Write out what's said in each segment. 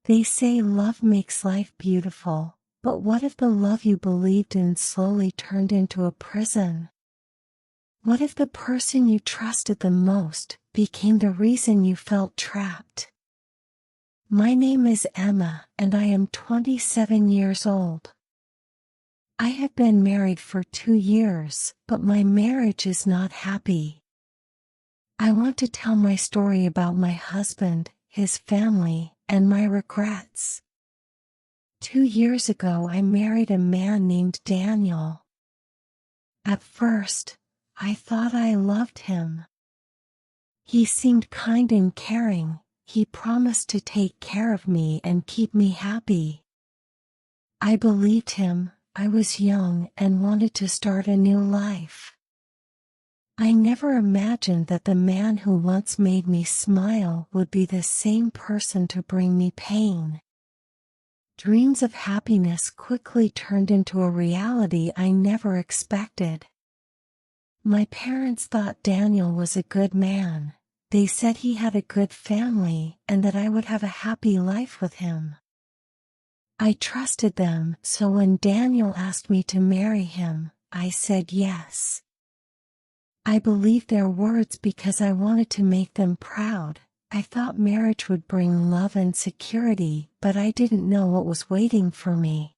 They say love makes life beautiful, but what if the love you believed in slowly turned into a prison? What if the person you trusted the most became the reason you felt trapped? My name is Emma, and I am 27 years old. I have been married for 2 years, but my marriage is not happy. I want to tell my story about my husband, his family, and my regrets. 2 years ago, I married a man named Daniel. At first, I thought I loved him. He seemed kind and caring. He promised to take care of me and keep me happy. I believed him. I was young and wanted to start a new life. I never imagined that the man who once made me smile would be the same person to bring me pain. Dreams of happiness quickly turned into a reality I never expected. My parents thought Daniel was a good man. They said he had a good family and that I would have a happy life with him. I trusted them, so when Daniel asked me to marry him, I said yes. I believed their words because I wanted to make them proud. I thought marriage would bring love and security, but I didn't know what was waiting for me.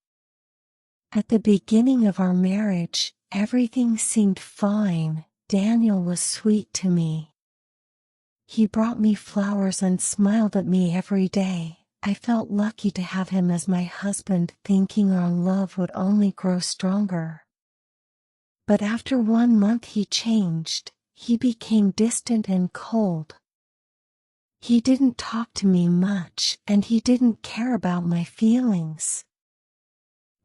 At the beginning of our marriage, everything seemed fine. Daniel was sweet to me. He brought me flowers and smiled at me every day. I felt lucky to have him as my husband, thinking our love would only grow stronger. But after 1 month he changed. He became distant and cold. He didn't talk to me much, and he didn't care about my feelings.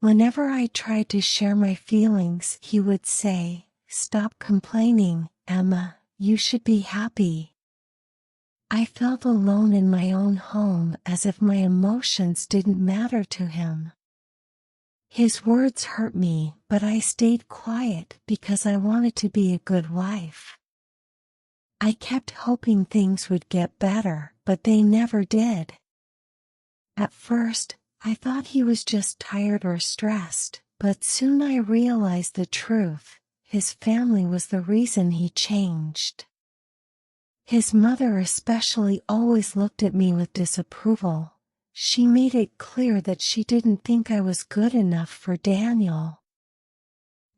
Whenever I tried to share my feelings, he would say, "Stop complaining, Emma, you should be happy." I felt alone in my own home, as if my emotions didn't matter to him. His words hurt me, but I stayed quiet because I wanted to be a good wife. I kept hoping things would get better, but they never did. At first, I thought he was just tired or stressed, but soon I realized the truth. His family was the reason he changed. His mother especially always looked at me with disapproval. She made it clear that she didn't think I was good enough for Daniel.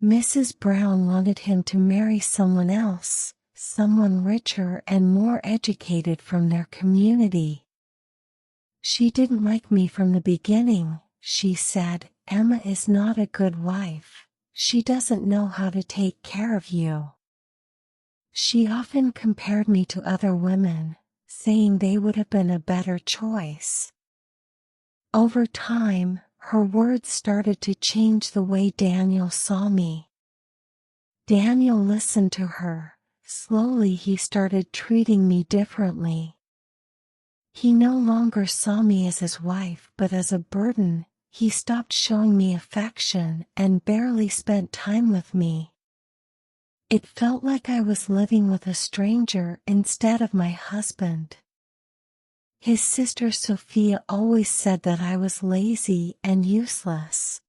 Mrs. Brown wanted him to marry someone else, someone richer and more educated from their community. She didn't like me from the beginning. She said, "Emma is not a good wife. She doesn't know how to take care of you." She often compared me to other women, saying they would have been a better choice. Over time, her words started to change the way Daniel saw me. Daniel listened to her. Slowly he started treating me differently. He no longer saw me as his wife but as a burden. He stopped showing me affection and barely spent time with me. It felt like I was living with a stranger instead of my husband. His sister Sophia always said that I was lazy and useless.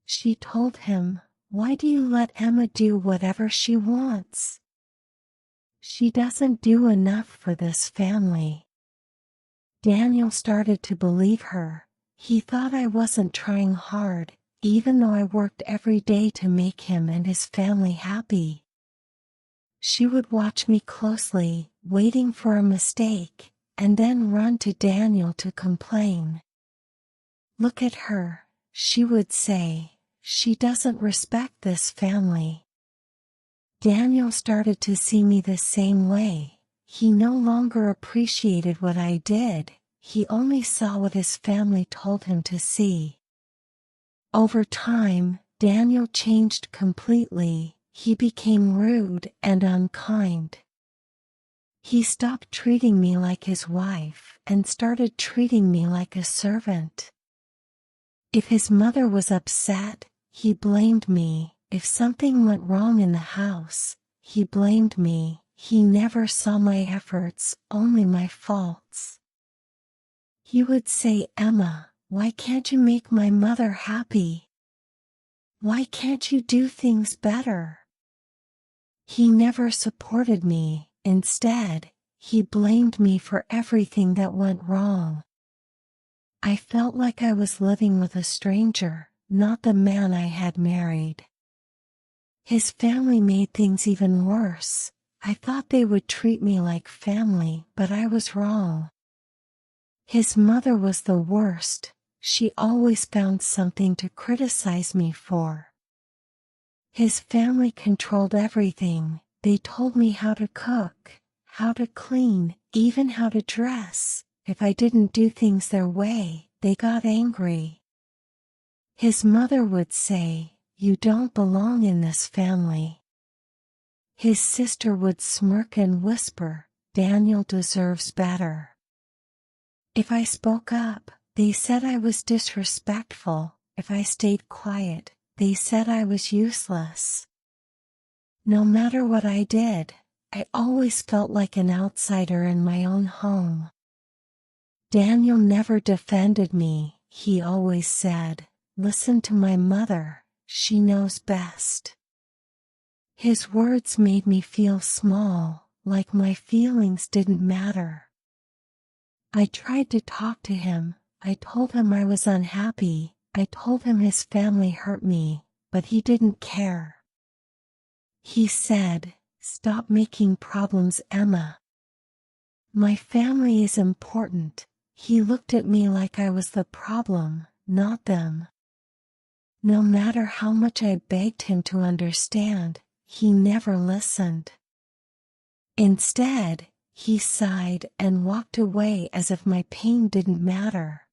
She told him, "Why do you let Emma do whatever she wants? She doesn't do enough for this family." Daniel started to believe her. He thought I wasn't trying hard, even though I worked every day to make him and his family happy. She would watch me closely, waiting for a mistake, and then run to Daniel to complain. "Look at her," she would say. "She doesn't respect this family." Daniel started to see me the same way. He no longer appreciated what I did. He only saw what his family told him to see. Over time, Daniel changed completely. He became rude and unkind. He stopped treating me like his wife and started treating me like a servant. If his mother was upset, he blamed me. If something went wrong in the house, he blamed me. He never saw my efforts, only my faults. He would say, "Emma, why can't you make my mother happy? Why can't you do things better?" He never supported me. Instead, he blamed me for everything that went wrong. I felt like I was living with a stranger, not the man I had married. His family made things even worse. I thought they would treat me like family, but I was wrong. His mother was the worst. She always found something to criticize me for. His family controlled everything. They told me how to cook, how to clean, even how to dress. If I didn't do things their way, they got angry. His mother would say, "You don't belong in this family." His sister would smirk and whisper, "Daniel deserves better." If I spoke up, they said I was disrespectful. If I stayed quiet, they said I was useless. No matter what I did, I always felt like an outsider in my own home. Daniel never defended me. He always said, "Listen to my mother, she knows best." His words made me feel small, like my feelings didn't matter. I tried to talk to him. I told him I was unhappy. I told him his family hurt me, but he didn't care. He said, "Stop making problems, Emma. My family is important." He looked at me like I was the problem, not them. No matter how much I begged him to understand, he never listened. Instead, he sighed and walked away as if my pain didn't matter.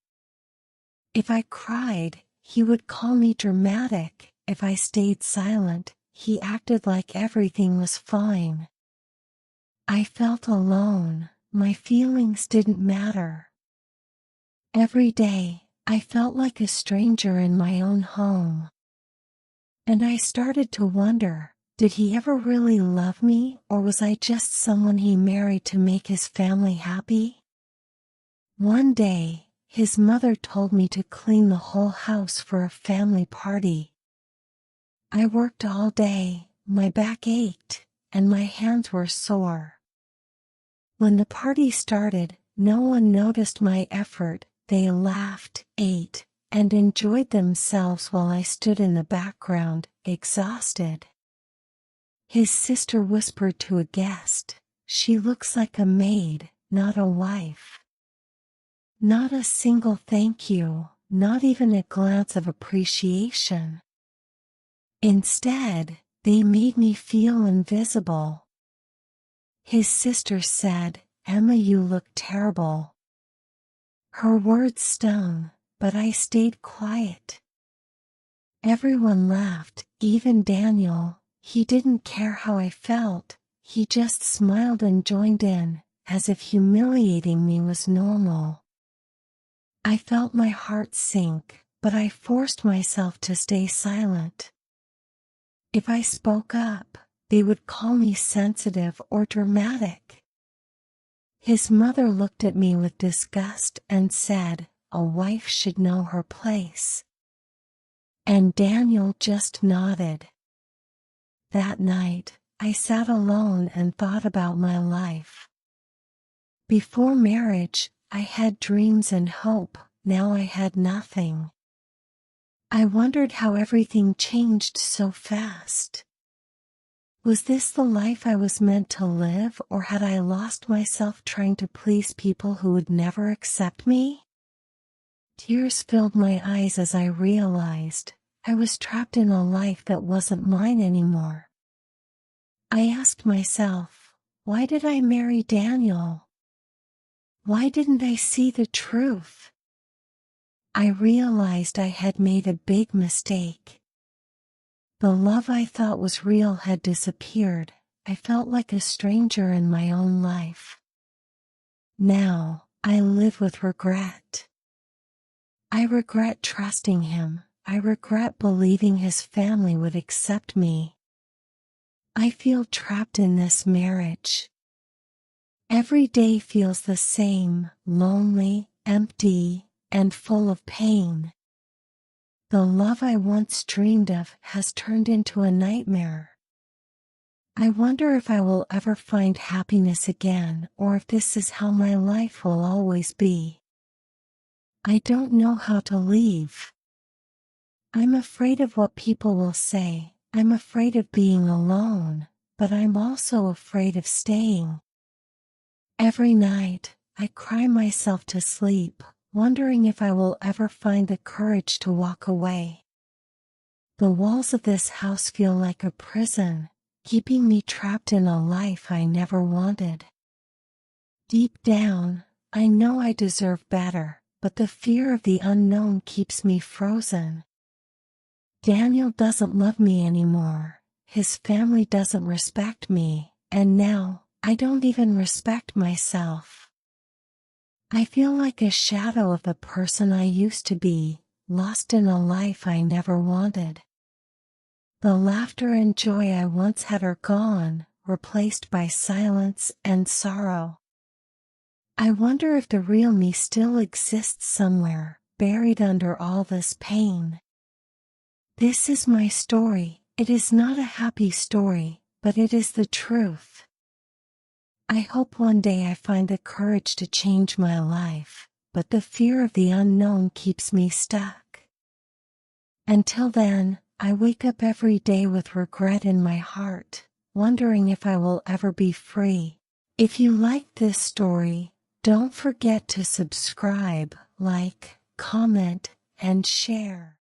If I cried, he would call me dramatic. If I stayed silent, he acted like everything was fine. I felt alone. My feelings didn't matter. Every day, I felt like a stranger in my own home. And I started to wonder, did he ever really love me, or was I just someone he married to make his family happy? One day, his mother told me to clean the whole house for a family party. I worked all day, my back ached, and my hands were sore. When the party started, no one noticed my effort. They laughed, ate, and enjoyed themselves while I stood in the background, exhausted. His sister whispered to a guest, "She looks like a maid, not a wife." Not a single thank you, not even a glance of appreciation. Instead, they made me feel invisible. His sister said, "Emma, you look terrible." Her words stung, but I stayed quiet. Everyone laughed, even Daniel. He didn't care how I felt. He just smiled and joined in, as if humiliating me was normal. I felt my heart sink, but I forced myself to stay silent. If I spoke up, they would call me sensitive or dramatic. His mother looked at me with disgust and said, "A wife should know her place." And Daniel just nodded. That night, I sat alone and thought about my life. Before marriage, I had dreams and hope. Now I had nothing. I wondered how everything changed so fast. Was this the life I was meant to live, or had I lost myself trying to please people who would never accept me? Tears filled my eyes as I realized I was trapped in a life that wasn't mine anymore. I asked myself, why did I marry Daniel? Why didn't I see the truth? I realized I had made a big mistake. The love I thought was real had disappeared. I felt like a stranger in my own life. Now, I live with regret. I regret trusting him. I regret believing his family would accept me. I feel trapped in this marriage. Every day feels the same, lonely, empty, and full of pain. The love I once dreamed of has turned into a nightmare. I wonder if I will ever find happiness again, or if this is how my life will always be. I don't know how to leave. I'm afraid of what people will say. I'm afraid of being alone, but I'm also afraid of staying. Every night, I cry myself to sleep, wondering if I will ever find the courage to walk away. The walls of this house feel like a prison, keeping me trapped in a life I never wanted. Deep down, I know I deserve better, but the fear of the unknown keeps me frozen. Daniel doesn't love me anymore, his family doesn't respect me, and now, I don't even respect myself. I feel like a shadow of the person I used to be, lost in a life I never wanted. The laughter and joy I once had are gone, replaced by silence and sorrow. I wonder if the real me still exists somewhere, buried under all this pain. This is my story. It is not a happy story, but it is the truth. I hope one day I find the courage to change my life, but the fear of the unknown keeps me stuck. Until then, I wake up every day with regret in my heart, wondering if I will ever be free. If you like this story, don't forget to subscribe, like, comment, and share.